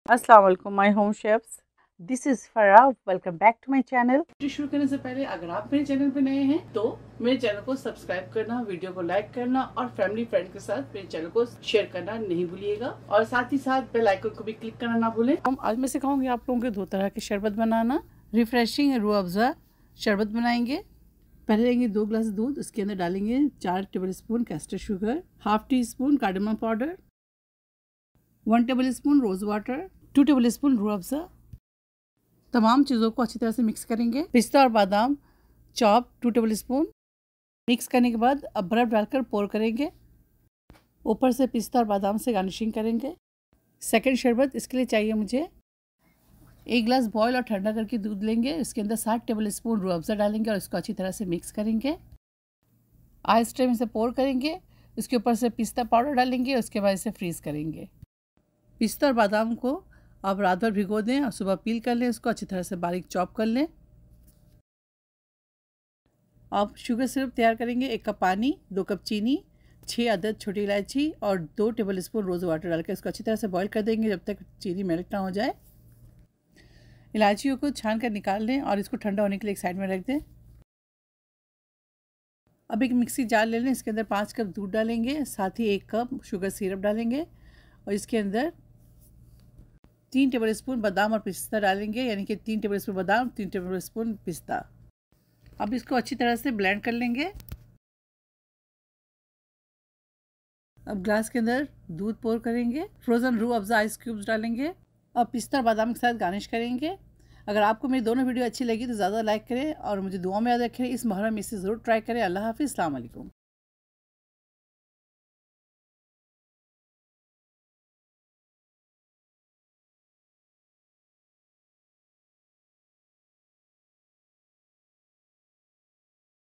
अस्सलाम वालेकुम my home chefs, this is Farah. Welcome back to my channel. शुरू करने से पहले अगर आप मेरे चैनल पे नए हैं तो मेरे चैनल को सब्सक्राइब करना, वीडियो को लाइक करना और फैमिली फ्रेंड के साथ मेरे चैनल को शेयर करना नहीं भूलिएगा और साथ ही साथ बेल आइकन को भी क्लिक करना ना भूलें। हम आज मैं सिखाऊंगी आप लोगों के 2 तरह के शरबत बनाना। रिफ्रेशिंग रूह अफ़ज़ा शरबत बनाएंगे। पहले लेंगे 2 गिलास दूध, उसके अंदर डालेंगे 4 tablespoon caster sugar, half teaspoon cardamom powder, 1 tablespoon rose water, 2 tablespoon Rooh Afza. तमाम चीज़ों को अच्छी तरह से मिक्स करेंगे। पिस्ता और बादाम चॉप 2 टेबल स्पून। मिक्स करने के बाद अब बर्फ़ डालकर पोर करेंगे। ऊपर से पिस्ता और बादाम से गार्निशिंग करेंगे। सेकंड शरबत, इसके लिए चाहिए मुझे 1 गिलास बॉयल और ठंडा करके दूध लेंगे। इसके अंदर 7 टेबल स्पून रूह अफ़ज़ा डालेंगे और इसको अच्छी तरह से मिक्स करेंगे। आइस ट्रे में से पोर करेंगे। उसके ऊपर से पिस्ता पाउडर डालेंगे, उसके बाद इसे फ्रीज़ करेंगे। पिस्ता और बादाम को आप रात भर भिगो दें और सुबह पील कर लें, इसको अच्छी तरह से बारीक चॉप कर लें। आप शुगर सिरप तैयार करेंगे। 1 कप पानी, 2 कप चीनी, 6 अदद छोटी इलायची और 2 टेबल स्पून रोज़ वाटर डालकर इसको अच्छी तरह से बॉईल कर देंगे जब तक चीनी मेल्ट ना हो जाए। इलायचियों को छान कर निकाल लें और इसको ठंडा होने के लिए एक साइड में रख दें। अब एक मिक्सी जार ले लें, इसके अंदर 5 कप दूध डालेंगे, साथ ही 1 कप शुगर सिरप डालेंगे और इसके अंदर 3 टेबल स्पून बादाम और पिस्ता डालेंगे, यानी कि 3 टेबल स्पून बादाम, 3 टेबल स्पून पिस्ता। अब इसको अच्छी तरह से ब्लेंड कर लेंगे। अब ग्लास के अंदर दूध पोर करेंगे, frozen Rooh Afza ice cubes डालेंगे और पिस्ता और बादाम के साथ गार्निश करेंगे। अगर आपको मेरी दोनों वीडियो अच्छी लगी तो ज़्यादा लाइक करें और मुझे दुआ में याद रखें। इस मुहर्रम में इसे ज़रूर ट्राई करें। अल्लाह हाफ़िज़, अस्सलाम वालेकुम।